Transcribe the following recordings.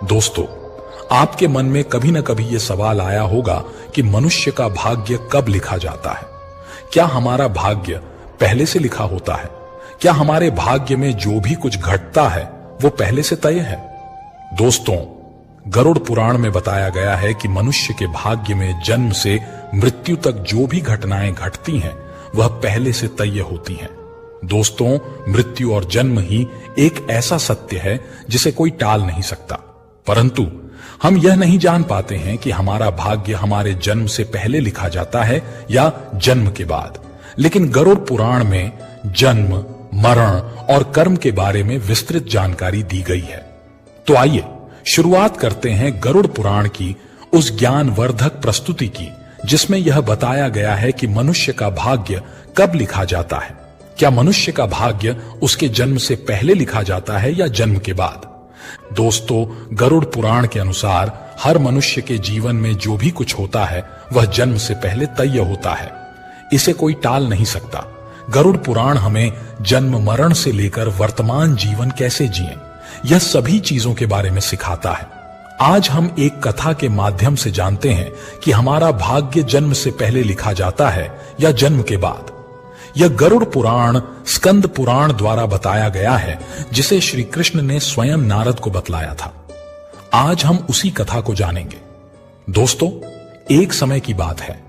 दोस्तों, आपके मन में कभी न कभी यह सवाल आया होगा कि मनुष्य का भाग्य कब लिखा जाता है। क्या हमारा भाग्य पहले से लिखा होता है? क्या हमारे भाग्य में जो भी कुछ घटता है वो पहले से तय है? दोस्तों, गरुड़ पुराण में बताया गया है कि मनुष्य के भाग्य में जन्म से मृत्यु तक जो भी घटनाएं घटती हैं वह पहले से तय होती हैं। दोस्तों, मृत्यु और जन्म ही एक ऐसा सत्य है जिसे कोई टाल नहीं सकता, परंतु हम यह नहीं जान पाते हैं कि हमारा भाग्य हमारे जन्म से पहले लिखा जाता है या जन्म के बाद। लेकिन गरुड़ पुराण में जन्म, मरण और कर्म के बारे में विस्तृत जानकारी दी गई है। तो आइए शुरुआत करते हैं गरुड़ पुराण की उस ज्ञानवर्धक प्रस्तुति की जिसमें यह बताया गया है कि मनुष्य का भाग्य कब लिखा जाता है। क्या मनुष्य का भाग्य उसके जन्म से पहले लिखा जाता है या जन्म के बाद? दोस्तों, गरुड़ पुराण के अनुसार हर मनुष्य के जीवन में जो भी कुछ होता है वह जन्म से पहले तय होता है। इसे कोई टाल नहीं सकता। गरुड़ पुराण हमें जन्म मरण से लेकर वर्तमान जीवन कैसे जिएं, यह सभी चीजों के बारे में सिखाता है। आज हम एक कथा के माध्यम से जानते हैं कि हमारा भाग्य जन्म से पहले लिखा जाता है या जन्म के बाद। यह गरुड़ पुराण स्कंद पुराण द्वारा बताया गया है जिसे श्री कृष्ण ने स्वयं नारद को बतलाया था। आज हम उसी कथा को जानेंगे। दोस्तों, एक समय की बात है।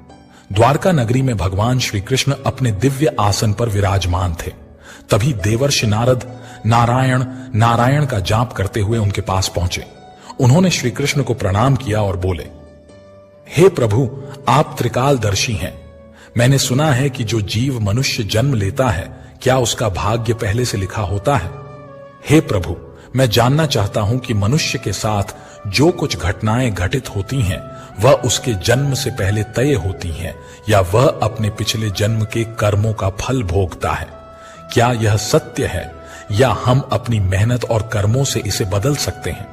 द्वारका नगरी में भगवान श्री कृष्ण अपने दिव्य आसन पर विराजमान थे। तभी देवर्षि नारद नारायण नारायण का जाप करते हुए उनके पास पहुंचे। उन्होंने श्री कृष्ण को प्रणाम किया और बोले, हे प्रभु, आप त्रिकालदर्शी हैं। मैंने सुना है कि जो जीव मनुष्य जन्म लेता है क्या उसका भाग्य पहले से लिखा होता है? हे प्रभु, मैं जानना चाहता हूं कि मनुष्य के साथ जो कुछ घटनाएं घटित होती हैं वह उसके जन्म से पहले तय होती हैं या वह अपने पिछले जन्म के कर्मों का फल भोगता है। क्या यह सत्य है या हम अपनी मेहनत और कर्मों से इसे बदल सकते हैं?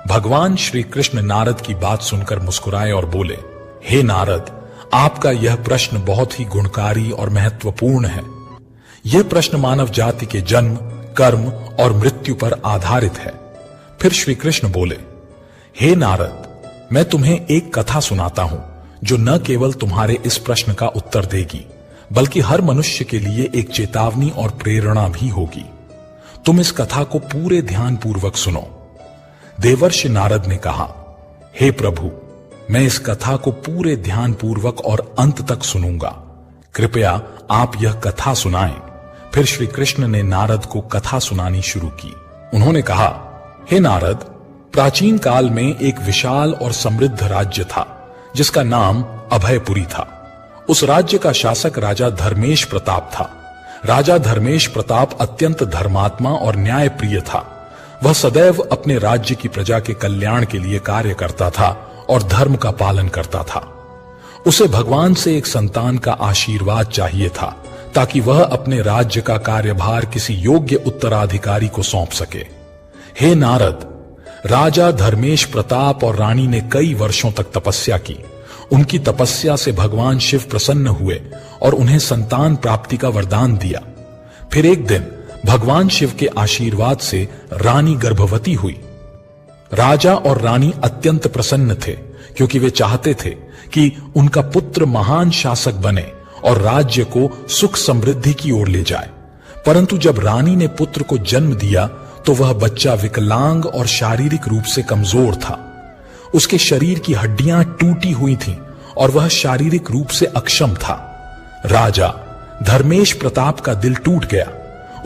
भगवान श्री कृष्ण नारद की बात सुनकर मुस्कुराए और बोले, हे नारद, आपका यह प्रश्न बहुत ही गुणकारी और महत्वपूर्ण है। यह प्रश्न मानव जाति के जन्म, कर्म और मृत्यु पर आधारित है। फिर श्री कृष्ण बोले, हे नारद, मैं तुम्हें एक कथा सुनाता हूं जो न केवल तुम्हारे इस प्रश्न का उत्तर देगी बल्कि हर मनुष्य के लिए एक चेतावनी और प्रेरणा भी होगी। तुम इस कथा को पूरे ध्यान पूर्वक सुनो। देवर्षि नारद ने कहा, हे प्रभु, मैं इस कथा को पूरे ध्यान पूर्वक और अंत तक सुनूंगा। कृपया आप यह कथा सुनाएं। फिर श्री कृष्ण ने नारद को कथा सुनानी शुरू की। उन्होंने कहा, हे नारद, प्राचीन काल में एक विशाल और समृद्ध राज्य था जिसका नाम अभयपुरी था। उस राज्य का शासक राजा धर्मेश प्रताप था। राजा धर्मेश प्रताप अत्यंत धर्मात्मा और न्यायप्रिय था। वह सदैव अपने राज्य की प्रजा के कल्याण के लिए कार्य करता था और धर्म का पालन करता था। उसे भगवान से एक संतान का आशीर्वाद चाहिए था ताकि वह अपने राज्य का कार्यभार किसी योग्य उत्तराधिकारी को सौंप सके। हे नारद, राजा धर्मेश प्रताप और रानी ने कई वर्षों तक तपस्या की। उनकी तपस्या से भगवान शिव प्रसन्न हुए और उन्हें संतान प्राप्ति का वरदान दिया। फिर एक दिन भगवान शिव के आशीर्वाद से रानी गर्भवती हुई। राजा और रानी अत्यंत प्रसन्न थे क्योंकि वे चाहते थे कि उनका पुत्र महान शासक बने और राज्य को सुख समृद्धि की ओर ले जाए। परंतु जब रानी ने पुत्र को जन्म दिया तो वह बच्चा विकलांग और शारीरिक रूप से कमजोर था। उसके शरीर की हड्डियां टूटी हुई थीं और वह शारीरिक रूप से अक्षम था। राजा धर्मेश प्रताप का दिल टूट गया।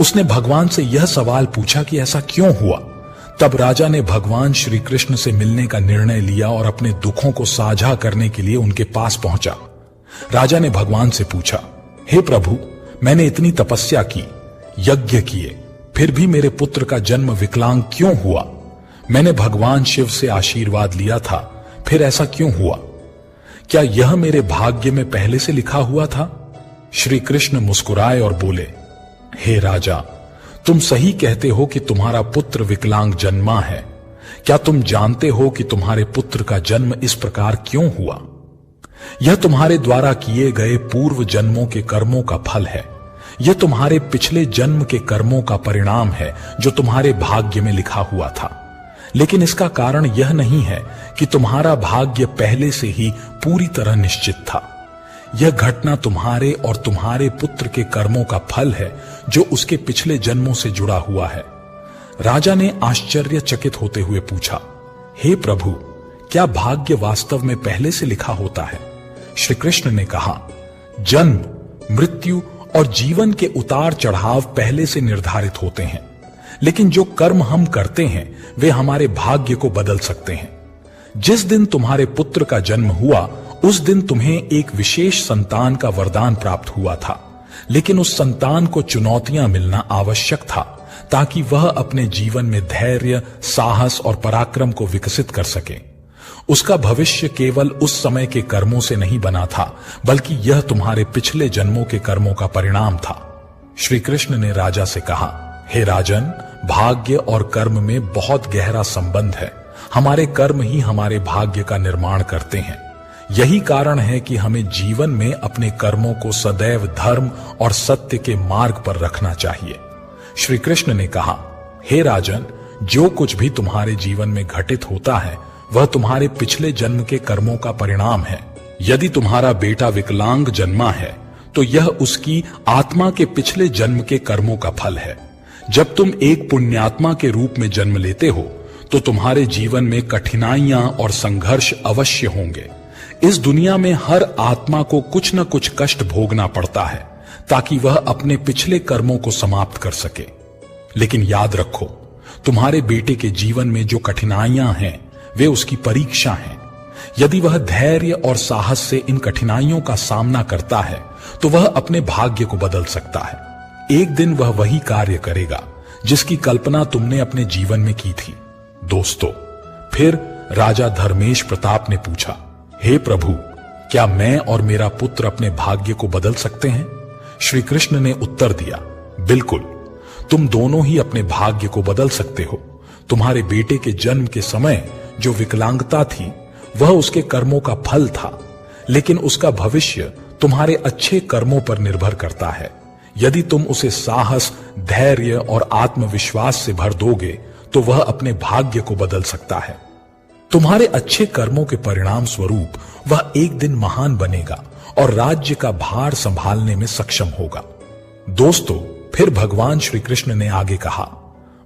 उसने भगवान से यह सवाल पूछा कि ऐसा क्यों हुआ। तब राजा ने भगवान श्री कृष्ण से मिलने का निर्णय लिया और अपने दुखों को साझा करने के लिए उनके पास पहुंचा। राजा ने भगवान से पूछा, हे प्रभु, मैंने इतनी तपस्या की, यज्ञ किए, फिर भी मेरे पुत्र का जन्म विकलांग क्यों हुआ? मैंने भगवान शिव से आशीर्वाद लिया था, फिर ऐसा क्यों हुआ? क्या यह मेरे भाग्य में पहले से लिखा हुआ था? श्री कृष्ण मुस्कुराए और बोले, हे राजा, तुम सही कहते हो कि तुम्हारा पुत्र विकलांग जन्मा है। क्या तुम जानते हो कि तुम्हारे पुत्र का जन्म इस प्रकार क्यों हुआ? यह तुम्हारे द्वारा किए गए पूर्व जन्मों के कर्मों का फल है। यह तुम्हारे पिछले जन्म के कर्मों का परिणाम है जो तुम्हारे भाग्य में लिखा हुआ था। लेकिन इसका कारण यह नहीं है कि तुम्हारा भाग्य पहले से ही पूरी तरह निश्चित था। यह घटना तुम्हारे और तुम्हारे पुत्र के कर्मों का फल है जो उसके पिछले जन्मों से जुड़ा हुआ है। राजा ने आश्चर्यचकित होते हुए पूछा, हे प्रभु, क्या भाग्य वास्तव में पहले से लिखा होता है? श्री कृष्ण ने कहा, जन्म, मृत्यु और जीवन के उतार चढ़ाव पहले से निर्धारित होते हैं, लेकिन जो कर्म हम करते हैं वे हमारे भाग्य को बदल सकते हैं। जिस दिन तुम्हारे पुत्र का जन्म हुआ उस दिन तुम्हें एक विशेष संतान का वरदान प्राप्त हुआ था, लेकिन उस संतान को चुनौतियां मिलना आवश्यक था ताकि वह अपने जीवन में धैर्य, साहस और पराक्रम को विकसित कर सके। उसका भविष्य केवल उस समय के कर्मों से नहीं बना था, बल्कि यह तुम्हारे पिछले जन्मों के कर्मों का परिणाम था। श्री कृष्ण ने राजा से कहा, हे राजन, भाग्य और कर्म में बहुत गहरा संबंध है। हमारे कर्म ही हमारे भाग्य का निर्माण करते हैं। यही कारण है कि हमें जीवन में अपने कर्मों को सदैव धर्म और सत्य के मार्ग पर रखना चाहिए। श्री कृष्ण ने कहा, हे राजन, जो कुछ भी तुम्हारे जीवन में घटित होता है वह तुम्हारे पिछले जन्म के कर्मों का परिणाम है। यदि तुम्हारा बेटा विकलांग जन्मा है तो यह उसकी आत्मा के पिछले जन्म के कर्मों का फल है। जब तुम एक पुण्यात्मा के रूप में जन्म लेते हो तो तुम्हारे जीवन में कठिनाइयां और संघर्ष अवश्य होंगे। इस दुनिया में हर आत्मा को कुछ न कुछ कष्ट भोगना पड़ता है ताकि वह अपने पिछले कर्मों को समाप्त कर सके। लेकिन याद रखो, तुम्हारे बेटे के जीवन में जो कठिनाइयां हैं वे उसकी परीक्षा हैं। यदि वह धैर्य और साहस से इन कठिनाइयों का सामना करता है तो वह अपने भाग्य को बदल सकता है। एक दिन वह वही कार्य करेगा जिसकी कल्पना तुमने अपने जीवन में की थी। दोस्तों, फिर राजा धर्मेश प्रताप ने पूछा, हे प्रभु, क्या मैं और मेरा पुत्र अपने भाग्य को बदल सकते हैं? श्री कृष्ण ने उत्तर दिया, बिल्कुल, तुम दोनों ही अपने भाग्य को बदल सकते हो। तुम्हारे बेटे के जन्म के समय जो विकलांगता थी वह उसके कर्मों का फल था, लेकिन उसका भविष्य तुम्हारे अच्छे कर्मों पर निर्भर करता है। यदि तुम उसे साहस, धैर्य और आत्मविश्वास से भर दोगे तो वह अपने भाग्य को बदल सकता है। तुम्हारे अच्छे कर्मों के परिणाम स्वरूप वह एक दिन महान बनेगा और राज्य का भार संभालने में सक्षम होगा। दोस्तों, फिर भगवान श्री कृष्ण ने आगे कहा,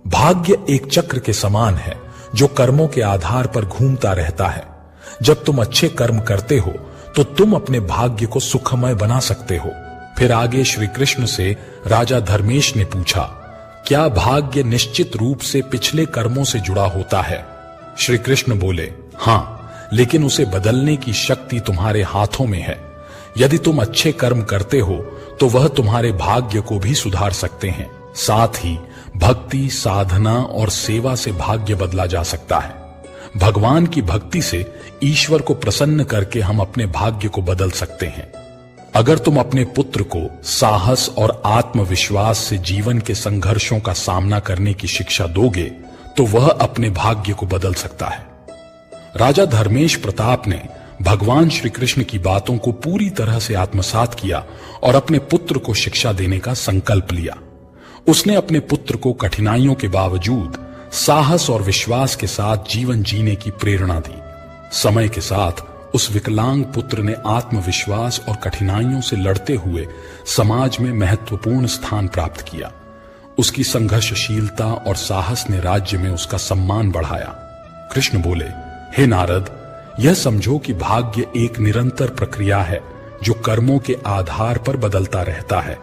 भाग्य एक चक्र के समान है जो कर्मों के आधार पर घूमता रहता है। जब तुम अच्छे कर्म करते हो तो तुम अपने भाग्य को सुखमय बना सकते हो। फिर आगे श्री कृष्ण से राजा धर्मेश ने पूछा, क्या भाग्य निश्चित रूप से पिछले कर्मों से जुड़ा होता है? श्री कृष्ण बोले, हाँ, लेकिन उसे बदलने की शक्ति तुम्हारे हाथों में है। यदि तुम अच्छे कर्म करते हो तो वह तुम्हारे भाग्य को भी सुधार सकते हैं। साथ ही भक्ति, साधना और सेवा से भाग्य बदला जा सकता है। भगवान की भक्ति से ईश्वर को प्रसन्न करके हम अपने भाग्य को बदल सकते हैं। अगर तुम अपने पुत्र को साहस और आत्मविश्वास से जीवन के संघर्षों का सामना करने की शिक्षा दोगे तो वह अपने भाग्य को बदल सकता है। राजा धर्मेश प्रताप ने भगवान श्री कृष्ण की बातों को पूरी तरह से आत्मसात किया और अपने पुत्र को शिक्षा देने का संकल्प लिया। उसने अपने पुत्र को कठिनाइयों के बावजूद साहस और विश्वास के साथ जीवन जीने की प्रेरणा दी। समय के साथ उस विकलांग पुत्र ने आत्मविश्वास और कठिनाइयों से लड़ते हुए समाज में महत्वपूर्ण स्थान प्राप्त किया। उसकी संघर्षशीलता और साहस ने राज्य में उसका सम्मान बढ़ाया। कृष्ण बोले, हे नारद, यह समझो कि भाग्य एक निरंतर प्रक्रिया है जो कर्मों के आधार पर बदलता रहता है।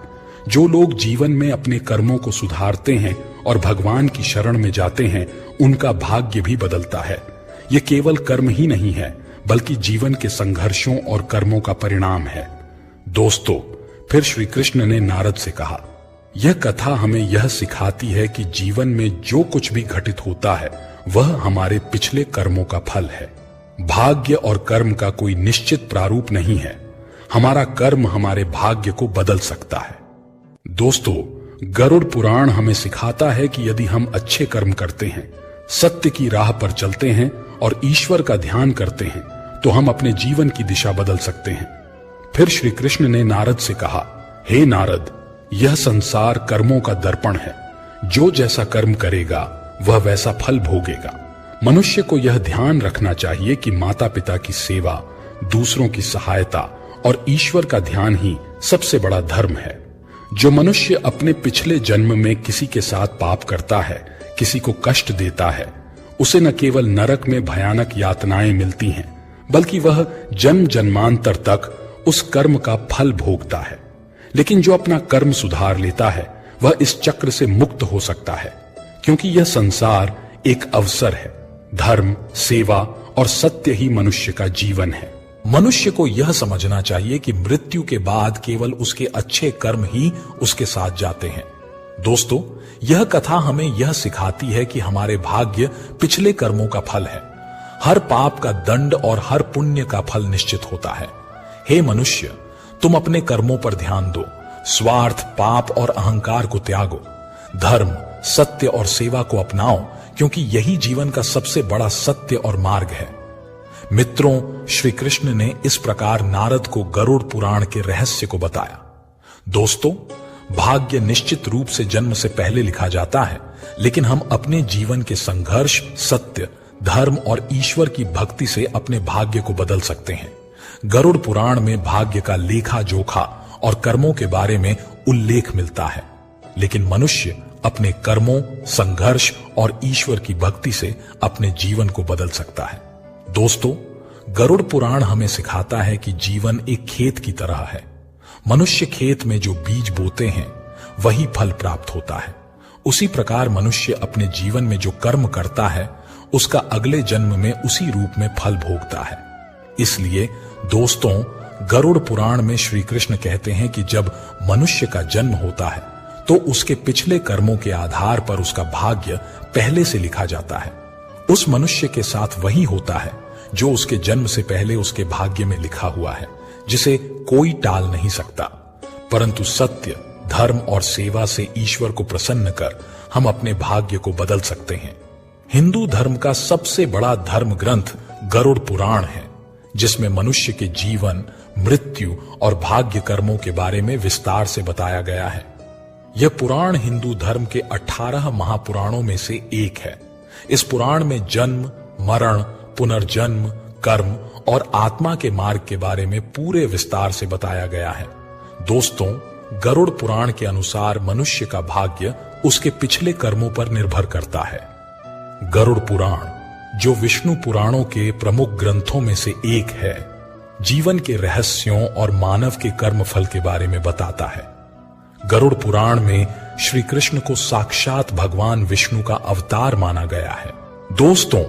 जो लोग जीवन में अपने कर्मों को सुधारते हैं और भगवान की शरण में जाते हैं, उनका भाग्य भी बदलता है। यह केवल कर्म ही नहीं है, बल्कि जीवन के संघर्षों और कर्मों का परिणाम है। दोस्तों, फिर श्री कृष्ण ने नारद से कहा, यह कथा हमें यह सिखाती है कि जीवन में जो कुछ भी घटित होता है वह हमारे पिछले कर्मों का फल है। भाग्य और कर्म का कोई निश्चित प्रारूप नहीं है। हमारा कर्म हमारे भाग्य को बदल सकता है। दोस्तों, गरुड़ पुराण हमें सिखाता है कि यदि हम अच्छे कर्म करते हैं, सत्य की राह पर चलते हैं और ईश्वर का ध्यान करते हैं तो हम अपने जीवन की दिशा बदल सकते हैं। फिर श्री कृष्ण ने नारद से कहा, हे नारद, यह संसार कर्मों का दर्पण है। जो जैसा कर्म करेगा वह वैसा फल भोगेगा। मनुष्य को यह ध्यान रखना चाहिए कि माता पिता की सेवा, दूसरों की सहायता और ईश्वर का ध्यान ही सबसे बड़ा धर्म है। जो मनुष्य अपने पिछले जन्म में किसी के साथ पाप करता है, किसी को कष्ट देता है, उसे न केवल नरक में भयानक यातनाएं मिलती हैं, बल्कि वह जन्म जन्मांतर तक उस कर्म का फल भोगता है। लेकिन जो अपना कर्म सुधार लेता है, वह इस चक्र से मुक्त हो सकता है, क्योंकि यह संसार एक अवसर है। धर्म, सेवा और सत्य ही मनुष्य का जीवन है। मनुष्य को यह समझना चाहिए कि मृत्यु के बाद केवल उसके अच्छे कर्म ही उसके साथ जाते हैं। दोस्तों, यह कथा हमें यह सिखाती है कि हमारे भाग्य पिछले कर्मों का फल है। हर पाप का दंड और हर पुण्य का फल निश्चित होता है। हे मनुष्य, तुम अपने कर्मों पर ध्यान दो, स्वार्थ, पाप और अहंकार को त्यागो, धर्म, सत्य और सेवा को अपनाओ, क्योंकि यही जीवन का सबसे बड़ा सत्य और मार्ग है। मित्रों, श्री कृष्ण ने इस प्रकार नारद को गरुड़ पुराण के रहस्य को बताया। दोस्तों, भाग्य निश्चित रूप से जन्म से पहले लिखा जाता है, लेकिन हम अपने जीवन के संघर्ष, सत्य, धर्म और ईश्वर की भक्ति से अपने भाग्य को बदल सकते हैं। गरुड़ पुराण में भाग्य का लेखा जोखा और कर्मों के बारे में उल्लेख मिलता है, लेकिन मनुष्य अपने कर्मों, संघर्ष और ईश्वर की भक्ति से अपने जीवन को बदल सकता है। दोस्तों, गरुड़ पुराण हमें सिखाता है कि जीवन एक खेत की तरह है। मनुष्य खेत में जो बीज बोते हैं, वही फल प्राप्त होता है। उसी प्रकार मनुष्य अपने जीवन में जो कर्म करता है, उसका अगले जन्म में उसी रूप में फल भोगता है। इसलिए दोस्तों, गरुड़ पुराण में श्री कृष्ण कहते हैं कि जब मनुष्य का जन्म होता है, तो उसके पिछले कर्मों के आधार पर उसका भाग्य पहले से लिखा जाता है। उस मनुष्य के साथ वही होता है जो उसके जन्म से पहले उसके भाग्य में लिखा हुआ है, जिसे कोई टाल नहीं सकता। परंतु सत्य, धर्म और सेवा से ईश्वर को प्रसन्न कर हम अपने भाग्य को बदल सकते हैं। हिंदू धर्म का सबसे बड़ा धर्म ग्रंथ गरुड़ पुराण है, जिसमें मनुष्य के जीवन, मृत्यु और भाग्य कर्मों के बारे में विस्तार से बताया गया है। यह पुराण हिंदू धर्म के 18 महापुराणों में से एक है। इस पुराण में जन्म, मरण, पुनर्जन्म, कर्म और आत्मा के मार्ग के बारे में पूरे विस्तार से बताया गया है। दोस्तों, गरुड़ पुराण के अनुसार मनुष्य का भाग्य उसके पिछले कर्मों पर निर्भर करता है। गरुड़ पुराण, जो विष्णु पुराणों के प्रमुख ग्रंथों में से एक है, जीवन के रहस्यों और मानव के कर्मफल के बारे में बताता है। गरुड़ पुराण में श्री कृष्ण को साक्षात भगवान विष्णु का अवतार माना गया है। दोस्तों,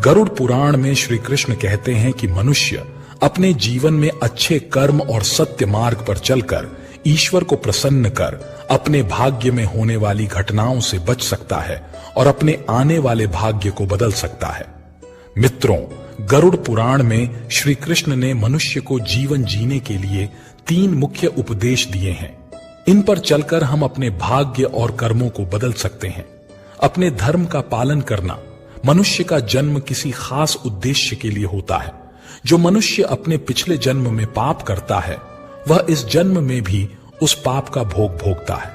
गरुड़ पुराण में श्री कृष्ण कहते हैं कि मनुष्य अपने जीवन में अच्छे कर्म और सत्य मार्ग पर चलकर ईश्वर को प्रसन्न कर अपने भाग्य में होने वाली घटनाओं से बच सकता है और अपने आने वाले भाग्य को बदल सकता है। मित्रों, गरुड़ पुराण में श्री कृष्ण ने मनुष्य को जीवन जीने के लिए 3 मुख्य उपदेश दिए हैं। इन पर चलकर हम अपने भाग्य और कर्मों को बदल सकते हैं। अपने धर्म का पालन करना। मनुष्य का जन्म किसी खास उद्देश्य के लिए होता है। जो मनुष्य अपने पिछले जन्म में पाप करता है, वह इस जन्म में भी उस पाप का भोग भोगता है,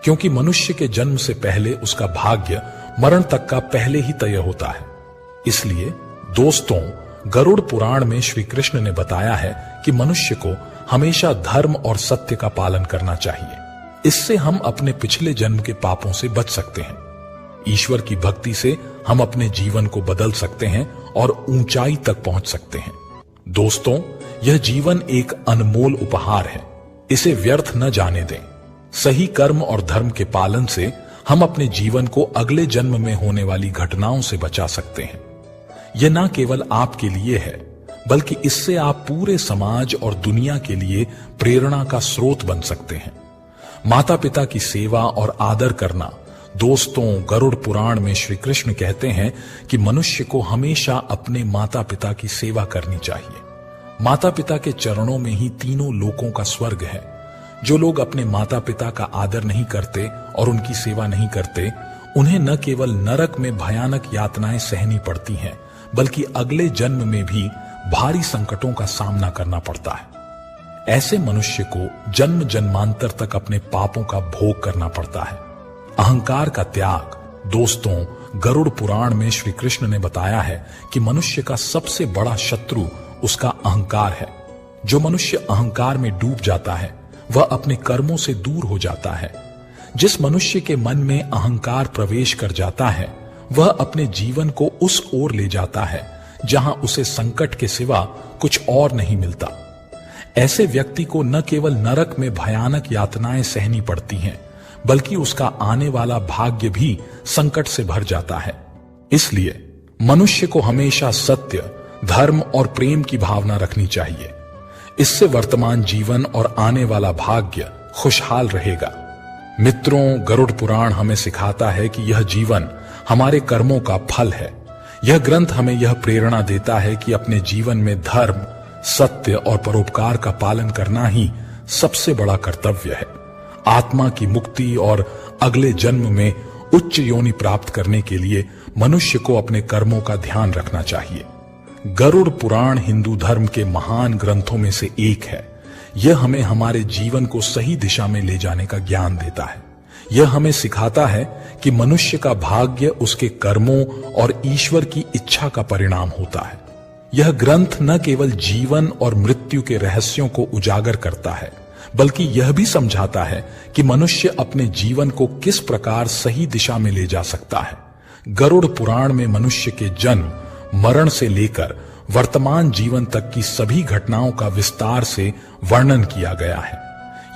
क्योंकि मनुष्य के जन्म से पहले उसका भाग्य मरण तक का पहले ही तय होता है। इसलिए दोस्तों, गरुड़ पुराण में श्री कृष्ण ने बताया है कि मनुष्य को हमेशा धर्म और सत्य का पालन करना चाहिए। इससे हम अपने पिछले जन्म के पापों से बच सकते हैं। ईश्वर की भक्ति से हम अपने जीवन को बदल सकते हैं और ऊंचाई तक पहुंच सकते हैं। दोस्तों, यह जीवन एक अनमोल उपहार है। इसे व्यर्थ न जाने दें। सही कर्म और धर्म के पालन से हम अपने जीवन को अगले जन्म में होने वाली घटनाओं से बचा सकते हैं। यह न केवल आपके लिए है, बल्कि इससे आप पूरे समाज और दुनिया के लिए प्रेरणा का स्रोत बन सकते हैं। माता पिता की सेवा और आदर करना। दोस्तों, गरुड़ पुराण में श्री कृष्ण कहते हैं कि मनुष्य को हमेशा अपने माता पिता की सेवा करनी चाहिए। माता पिता के चरणों में ही तीनों लोकों का स्वर्ग है। जो लोग अपने माता पिता का आदर नहीं करते और उनकी सेवा नहीं करते, उन्हें न केवल नरक में भयानक यातनाएं सहनी पड़ती हैं, बल्कि अगले जन्म में भी भारी संकटों का सामना करना पड़ता है। ऐसे मनुष्य को जन्म जन्मांतर तक अपने पापों का भोग करना पड़ता है। अहंकार का त्याग, दोस्तों, गरुड़ पुराण में श्री कृष्ण ने बताया है कि मनुष्य का सबसे बड़ा शत्रु उसका अहंकार है। जो मनुष्य अहंकार में डूब जाता है वह अपने कर्मों से दूर हो जाता है। जिस मनुष्य के मन में अहंकार प्रवेश कर जाता है वह अपने जीवन को उस ओर ले जाता है जहां उसे संकट के सिवा कुछ और नहीं मिलता। ऐसे व्यक्ति को न केवल नरक में भयानक यातनाएं सहनी पड़ती हैं, बल्कि उसका आने वाला भाग्य भी संकट से भर जाता है। इसलिए मनुष्य को हमेशा सत्य, धर्म और प्रेम की भावना रखनी चाहिए। इससे वर्तमान जीवन और आने वाला भाग्य खुशहाल रहेगा। मित्रों, गरुड़ पुराण हमें सिखाता है कि यह जीवन हमारे कर्मों का फल है। यह ग्रंथ हमें यह प्रेरणा देता है कि अपने जीवन में धर्म, सत्य और परोपकार का पालन करना ही सबसे बड़ा कर्तव्य है। आत्मा की मुक्ति और अगले जन्म में उच्च योनि प्राप्त करने के लिए मनुष्य को अपने कर्मों का ध्यान रखना चाहिए। गरुड़ पुराण हिंदू धर्म के महान ग्रंथों में से एक है। यह हमें हमारे जीवन को सही दिशा में ले जाने का ज्ञान देता है। यह हमें सिखाता है कि मनुष्य का भाग्य उसके कर्मों और ईश्वर की इच्छा का परिणाम होता है। यह ग्रंथ न केवल जीवन और मृत्यु के रहस्यों को उजागर करता है, बल्कि यह भी समझाता है कि मनुष्य अपने जीवन को किस प्रकार सही दिशा में ले जा सकता है। गरुड़ पुराण में मनुष्य के जन्म, मरण से लेकर वर्तमान जीवन तक की सभी घटनाओं का विस्तार से वर्णन किया गया है।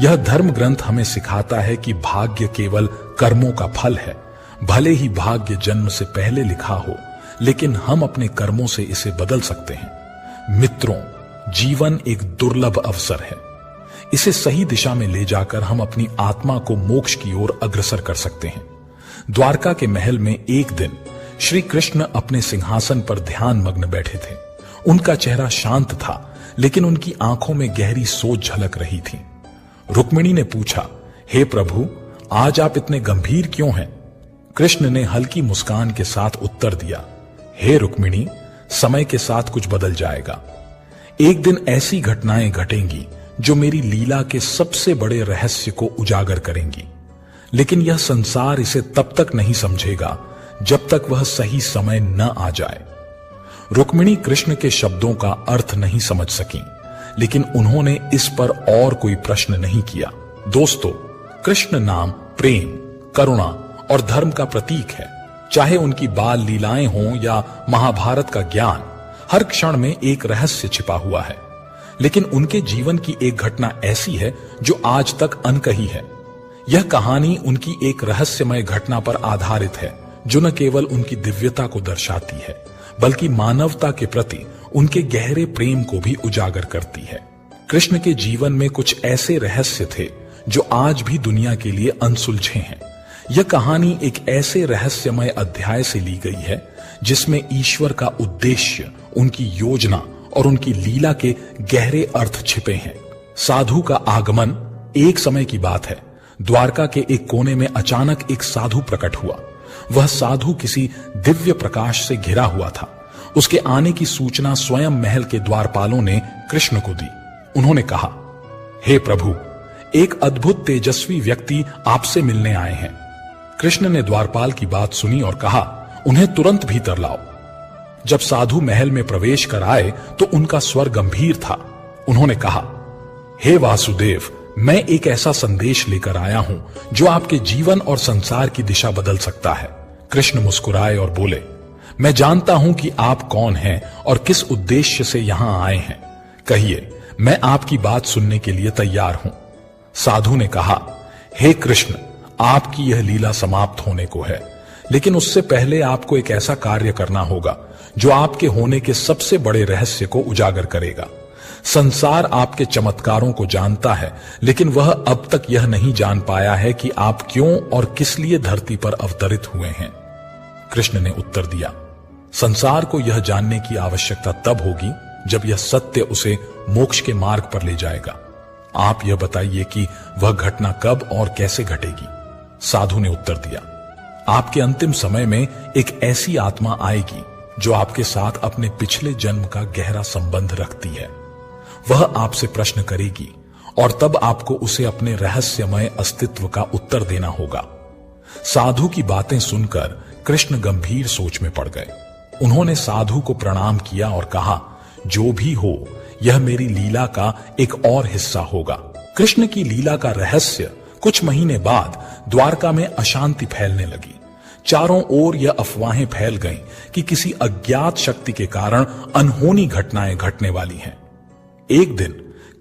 यह धर्म ग्रंथ हमें सिखाता है कि भाग्य केवल कर्मों का फल है। भले ही भाग्य जन्म से पहले लिखा हो, लेकिन हम अपने कर्मों से इसे बदल सकते हैं। मित्रों, जीवन एक दुर्लभ अवसर है। इसे सही दिशा में ले जाकर हम अपनी आत्मा को मोक्ष की ओर अग्रसर कर सकते हैं। द्वारका के महल में एक दिन श्री कृष्ण अपने सिंहासन पर ध्यान मग्न बैठे थे। उनका चेहरा शांत था, लेकिन उनकी आंखों में गहरी सोच झलक रही थी। रुक्मिणी ने पूछा, हे प्रभु, आज आप इतने गंभीर क्यों हैं? कृष्ण ने हल्की मुस्कान के साथ उत्तर दिया, हे रुक्मिणी, समय के साथ कुछ बदल जाएगा। एक दिन ऐसी घटनाएं घटेंगी जो मेरी लीला के सबसे बड़े रहस्य को उजागर करेंगी, लेकिन यह संसार इसे तब तक नहीं समझेगा जब तक वह सही समय न आ जाए। रुक्मिणी कृष्ण के शब्दों का अर्थ नहीं समझ सकी, लेकिन उन्होंने इस पर और कोई प्रश्न नहीं किया। दोस्तों, कृष्ण नाम प्रेम, करुणा और धर्म का प्रतीक है। चाहे उनकी बाल लीलाएं हों या महाभारत का ज्ञान, हर क्षण में एक रहस्य छिपा हुआ है। लेकिन उनके जीवन की एक घटना ऐसी है जो आज तक अनकही है। यह कहानी उनकी एक रहस्यमय घटना पर आधारित है, जो न केवल उनकी दिव्यता को दर्शाती है, बल्कि मानवता के प्रति उनके गहरे प्रेम को भी उजागर करती है। कृष्ण के जीवन में कुछ ऐसे रहस्य थे जो आज भी दुनिया के लिए अनसुलझे हैं। यह कहानी एक ऐसे रहस्यमय अध्याय से ली गई है जिसमें ईश्वर का उद्देश्य, उनकी योजना और उनकी लीला के गहरे अर्थ छिपे हैं। साधु का आगमन। एक समय की बात है, द्वारका के एक कोने में अचानक एक साधु प्रकट हुआ। वह साधु किसी दिव्य प्रकाश से घिरा हुआ था। उसके आने की सूचना स्वयं महल के द्वारपालों ने कृष्ण को दी। उन्होंने कहा, हे प्रभु, एक अद्भुत तेजस्वी व्यक्ति आपसे मिलने आए हैं। कृष्ण ने द्वारपाल की बात सुनी और कहा, उन्हें तुरंत भीतर लाओ। जब साधु महल में प्रवेश कर आए तो उनका स्वर गंभीर था। उन्होंने कहा, हे वासुदेव, मैं एक ऐसा संदेश लेकर आया हूं जो आपके जीवन और संसार की दिशा बदल सकता है। कृष्ण मुस्कुराए और बोले, मैं जानता हूं कि आप कौन हैं और किस उद्देश्य से यहां आए हैं। कहिए, मैं आपकी बात सुनने के लिए तैयार हूं। साधु ने कहा, हे कृष्ण, आपकी यह लीला समाप्त होने को है, लेकिन उससे पहले आपको एक ऐसा कार्य करना होगा जो आपके होने के सबसे बड़े रहस्य को उजागर करेगा। संसार आपके चमत्कारों को जानता है, लेकिन वह अब तक यह नहीं जान पाया है कि आप क्यों और किस लिए धरती पर अवतरित हुए हैं। कृष्ण ने उत्तर दिया, संसार को यह जानने की आवश्यकता तब होगी जब यह सत्य उसे मोक्ष के मार्ग पर ले जाएगा। आप यह बताइए कि वह घटना कब और कैसे घटेगी। साधु ने उत्तर दिया, आपके अंतिम समय में एक ऐसी आत्मा आएगी जो आपके साथ अपने पिछले जन्म का गहरा संबंध रखती है। वह आपसे प्रश्न करेगी और तब आपको उसे अपने रहस्यमय अस्तित्व का उत्तर देना होगा। साधु की बातें सुनकर कृष्ण गंभीर सोच में पड़ गए। उन्होंने साधु को प्रणाम किया और कहा, जो भी हो, यह मेरी लीला का एक और हिस्सा होगा। कृष्ण की लीला का रहस्य कुछ महीने बाद द्वारका में अशांति फैलने लगी। चारों ओर यह अफवाहें फैल गईं कि किसी अज्ञात शक्ति के कारण अनहोनी घटनाएं घटने वाली हैं। एक दिन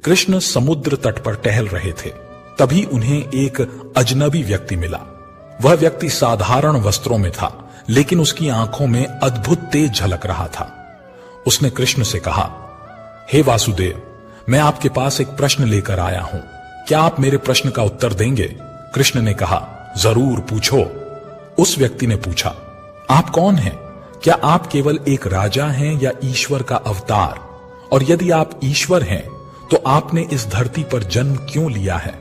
कृष्ण समुद्र तट पर टहल रहे थे। तभी उन्हें एक अजनबी व्यक्ति मिला। वह व्यक्ति साधारण वस्त्रों में था, लेकिन उसकी आंखों में अद्भुत तेज झलक रहा था। उसने कृष्ण से कहा, हे वासुदेव, मैं आपके पास एक प्रश्न लेकर आया हूं, क्या आप मेरे प्रश्न का उत्तर देंगे? कृष्ण ने कहा, जरूर पूछो। उस व्यक्ति ने पूछा, आप कौन हैं? क्या आप केवल एक राजा हैं या ईश्वर का अवतार? और यदि आप ईश्वर हैं तो आपने इस धरती पर जन्म क्यों लिया है?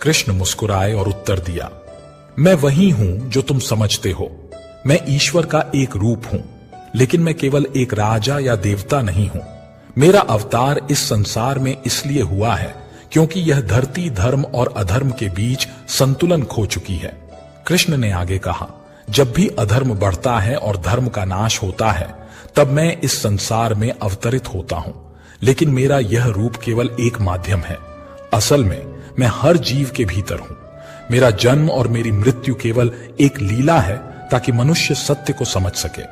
कृष्ण मुस्कुराए और उत्तर दिया, मैं वही हूं जो तुम समझते हो। मैं ईश्वर का एक रूप हूं, लेकिन मैं केवल एक राजा या देवता नहीं हूं। मेरा अवतार इस संसार में इसलिए हुआ है क्योंकि यह धरती धर्म और अधर्म के बीच संतुलन खो चुकी है। कृष्ण ने आगे कहा, जब भी अधर्म बढ़ता है और धर्म का नाश होता है, तब मैं इस संसार में अवतरित होता हूं, लेकिन मेरा यह रूप केवल एक माध्यम है। असल में मैं हर जीव के भीतर हूं। मेरा जन्म और मेरी मृत्यु केवल एक लीला है ताकि मनुष्य सत्य को समझ सके।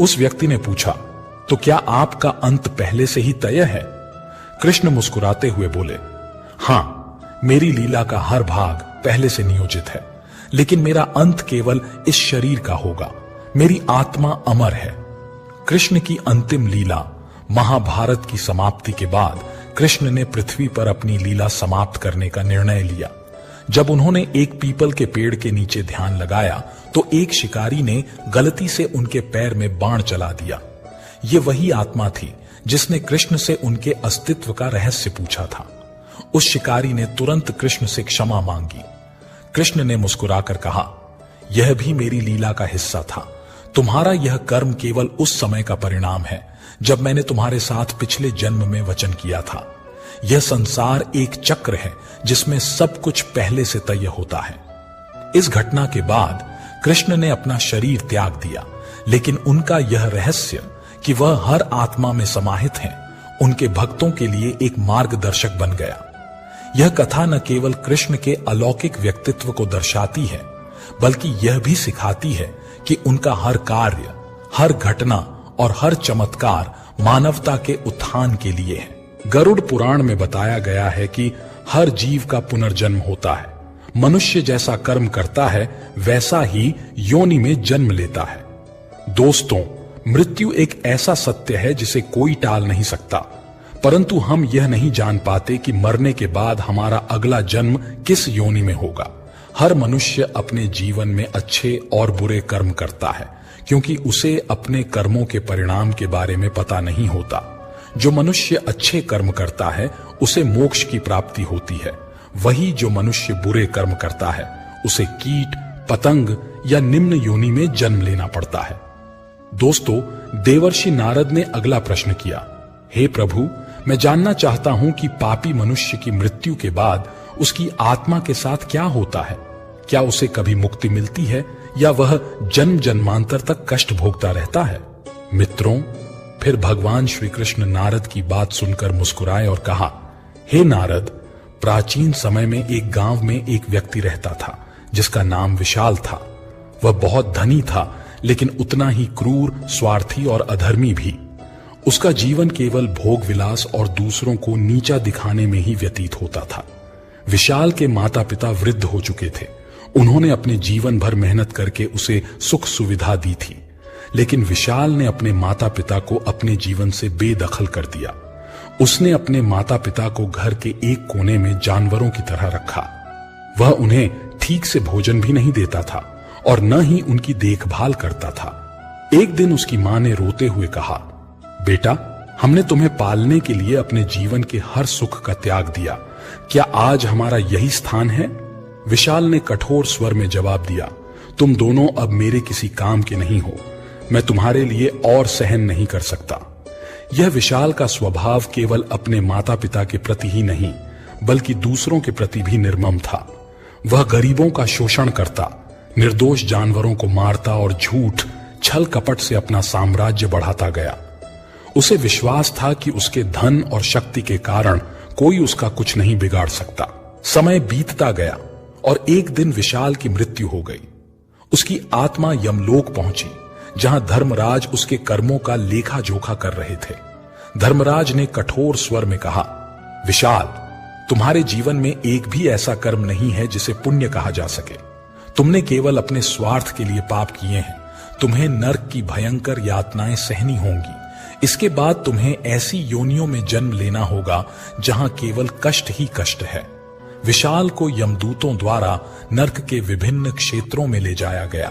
उस व्यक्ति ने पूछा, तो क्या आपका अंत पहले से ही तय है? कृष्ण मुस्कुराते हुए बोले, हां, मेरी लीला का हर भाग पहले से नियोजित है, लेकिन मेरा अंत केवल इस शरीर का होगा। मेरी आत्मा अमर है। कृष्ण की अंतिम लीला महाभारत की समाप्ति के बाद कृष्ण ने पृथ्वी पर अपनी लीला समाप्त करने का निर्णय लिया। जब उन्होंने एक पीपल के पेड़ के नीचे ध्यान लगाया तो एक शिकारी ने गलती से उनके पैर में बाण चला दिया। ये वही आत्मा थी जिसने कृष्ण से उनके अस्तित्व का रहस्य पूछा था। उस शिकारी ने तुरंत कृष्ण से क्षमा मांगी। कृष्ण ने मुस्कुराकर कहा, यह भी मेरी लीला का हिस्सा था। तुम्हारा यह कर्म केवल उस समय का परिणाम है जब मैंने तुम्हारे साथ पिछले जन्म में वचन किया था। यह संसार एक चक्र है जिसमें सब कुछ पहले से तय होता है। इस घटना के बाद कृष्ण ने अपना शरीर त्याग दिया, लेकिन उनका यह रहस्य कि वह हर आत्मा में समाहित हैं, उनके भक्तों के लिए एक मार्गदर्शक बन गया। यह कथा न केवल कृष्ण के अलौकिक व्यक्तित्व को दर्शाती है, बल्कि यह भी सिखाती है कि उनका हर कार्य, हर घटना और हर चमत्कार मानवता के उत्थान के लिए है। गरुड़ पुराण में बताया गया है कि हर जीव का पुनर्जन्म होता है। मनुष्य जैसा कर्म करता है वैसा ही योनि में जन्म लेता है। दोस्तों, मृत्यु एक ऐसा सत्य है जिसे कोई टाल नहीं सकता, परंतु हम यह नहीं जान पाते कि मरने के बाद हमारा अगला जन्म किस योनि में होगा। हर मनुष्य अपने जीवन में अच्छे और बुरे कर्म करता है, क्योंकि उसे अपने कर्मों के परिणाम के बारे में पता नहीं होता। जो मनुष्य अच्छे कर्म करता है उसे मोक्ष की प्राप्ति होती है। वही जो मनुष्य बुरे कर्म करता है उसे कीट, पतंग या निम्न योनि में जन्म लेना पड़ता है। दोस्तों, देवर्षि नारद ने अगला प्रश्न किया, हे प्रभु, मैं जानना चाहता हूं कि पापी मनुष्य की मृत्यु के बाद उसकी आत्मा के साथ क्या होता है। क्या उसे कभी मुक्ति मिलती है या वह जन्म जन्मांतर तक कष्ट भोगता रहता है? मित्रों, फिर भगवान श्री कृष्ण नारद की बात सुनकर मुस्कुराए और कहा, हे नारद, प्राचीन समय में एक गांव में एक व्यक्ति रहता था जिसका नाम विशाल था। वह बहुत धनी था, लेकिन उतना ही क्रूर, स्वार्थी और अधर्मी भी। उसका जीवन केवल भोग विलास और दूसरों को नीचा दिखाने में ही व्यतीत होता था। विशाल के माता पिता वृद्ध हो चुके थे। उन्होंने अपने जीवन भर मेहनत करके उसे सुख सुविधा दी थी, लेकिन विशाल ने अपने माता पिता को अपने जीवन से बेदखल कर दिया। उसने अपने माता पिता को घर के एक कोने में जानवरों की तरह रखा। वह उन्हें ठीक से भोजन भी नहीं देता था और न ही उनकी देखभाल करता था। एक दिन उसकी मां ने रोते हुए कहा, बेटा, हमने तुम्हें पालने के लिए अपने जीवन के हर सुख का त्याग दिया। क्या आज हमारा यही स्थान है? विशाल ने कठोर स्वर में जवाब दिया, तुम दोनों अब मेरे किसी काम के नहीं हो। मैं तुम्हारे लिए और सहन नहीं कर सकता। यह विशाल का स्वभाव केवल अपने माता पिता के प्रति ही नहीं, बल्कि दूसरों के प्रति भी निर्मम था। वह गरीबों का शोषण करता, निर्दोष जानवरों को मारता और झूठ छल कपट से अपना साम्राज्य बढ़ाता गया। उसे विश्वास था कि उसके धन और शक्ति के कारण कोई उसका कुछ नहीं बिगाड़ सकता। समय बीतता गया और एक दिन विशाल की मृत्यु हो गई। उसकी आत्मा यमलोक पहुंची, जहां धर्मराज उसके कर्मों का लेखा जोखा कर रहे थे। धर्मराज ने कठोर स्वर में कहा, विशाल, तुम्हारे जीवन में एक भी ऐसा कर्म नहीं है जिसे पुण्य कहा जा सके। तुमने केवल अपने स्वार्थ के लिए पाप किए हैं। तुम्हें नरक की भयंकर यातनाएं सहनी होंगी। इसके बाद तुम्हें ऐसी योनियों में जन्म लेना होगा जहां केवल कष्ट ही कष्ट है। विशाल को यमदूतों द्वारा नरक के विभिन्न क्षेत्रों में ले जाया गया।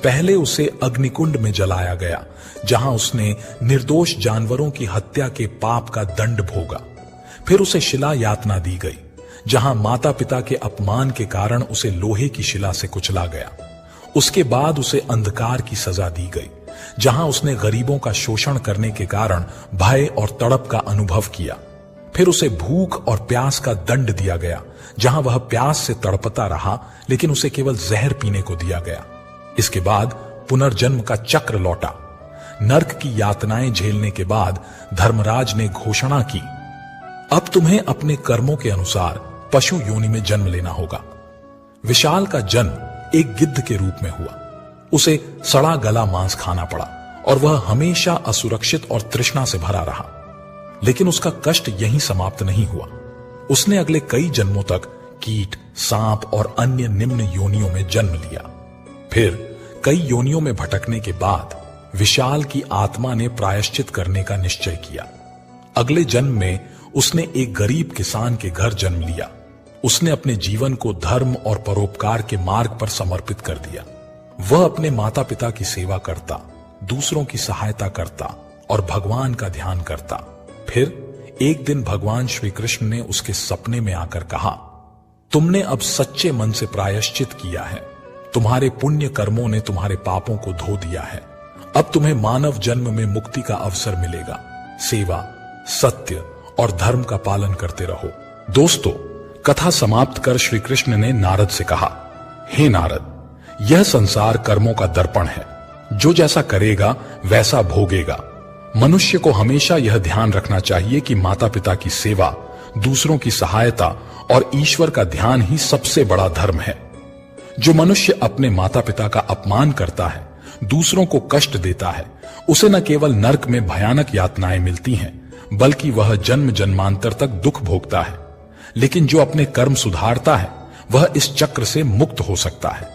पहले उसे अग्निकुंड में जलाया गया, जहां उसने निर्दोष जानवरों की हत्या के पाप का दंड भोगा। फिर उसे शिला यातना दी गई, जहां माता पिता के अपमान के कारण उसे लोहे की शिला से कुचला गया। उसके बाद उसे अंधकार की सजा दी गई, जहां उसने गरीबों का शोषण करने के कारण भय और तड़प का अनुभव किया। फिर उसे भूख और प्यास का दंड दिया गया, जहां वह प्यास से तड़पता रहा, लेकिन उसे केवल जहर पीने को दिया गया। इसके बाद पुनर्जन्म का चक्र लौटा। नरक की यातनाएं झेलने के बाद धर्मराज ने घोषणा की, अब तुम्हें अपने कर्मों के अनुसार पशु योनि में जन्म लेना होगा। विशाल का जन्म एक गिद्ध के रूप में हुआ। उसे सड़ा गला मांस खाना पड़ा और वह हमेशा असुरक्षित और तृष्णा से भरा रहा। लेकिन उसका कष्ट यहीं समाप्त नहीं हुआ। उसने अगले कई जन्मों तक कीट, सांप और अन्य निम्न योनियों में जन्म लिया। फिर कई योनियों में भटकने के बाद विशाल की आत्मा ने प्रायश्चित करने का निश्चय किया। अगले जन्म में उसने एक गरीब किसान के घर जन्म लिया। उसने अपने जीवन को धर्म और परोपकार के मार्ग पर समर्पित कर दिया। वह अपने माता पिता की सेवा करता, दूसरों की सहायता करता और भगवान का ध्यान करता। फिर एक दिन भगवान श्री कृष्ण ने उसके सपने में आकर कहा, तुमने अब सच्चे मन से प्रायश्चित किया है। तुम्हारे पुण्य कर्मों ने तुम्हारे पापों को धो दिया है। अब तुम्हें मानव जन्म में मुक्ति का अवसर मिलेगा। सेवा, सत्य और धर्म का पालन करते रहो। दोस्तों, कथा समाप्त कर श्री कृष्ण ने नारद से कहा, हे नारद, यह संसार कर्मों का दर्पण है। जो जैसा करेगा वैसा भोगेगा। मनुष्य को हमेशा यह ध्यान रखना चाहिए कि माता पिता की सेवा, दूसरों की सहायता और ईश्वर का ध्यान ही सबसे बड़ा धर्म है। जो मनुष्य अपने माता पिता का अपमान करता है, दूसरों को कष्ट देता है, उसे न केवल नरक में भयानक यातनाएं मिलती हैं, बल्कि वह जन्म जन्मांतर तक दुख भोगता है। लेकिन जो अपने कर्म सुधारता है, वह इस चक्र से मुक्त हो सकता है।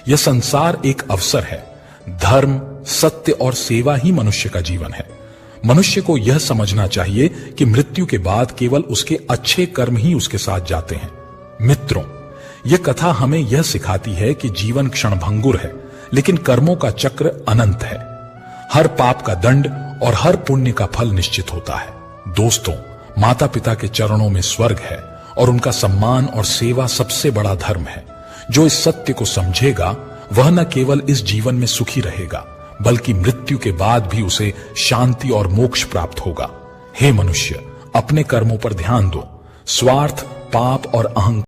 यह संसार एक अवसर है। धर्म, सत्य और सेवा ही मनुष्य का जीवन है। मनुष्य को यह समझना चाहिए कि मृत्यु के बाद केवल उसके अच्छे कर्म ही उसके साथ जाते हैं। मित्रों, यह कथा हमें यह सिखाती है कि जीवन क्षणभंगुर है, लेकिन कर्मों का चक्र अनंत है। हर पाप का दंड और हर पुण्य का फल निश्चित होता है। दोस्तों, माता पिता के चरणों में स्वर्ग है और उनका सम्मान और सेवा सबसे बड़ा धर्म है। जो इस सत्य को समझेगा, वह न केवल इस जीवन में सुखी रहेगा, बल्कि मृत्यु के बाद भी उसे शांति और मोक्ष प्राप्त होगा। हे मनुष्य, अपने कर्मों पर ध्यान दो। स्वार्थ, पाप और अहंकार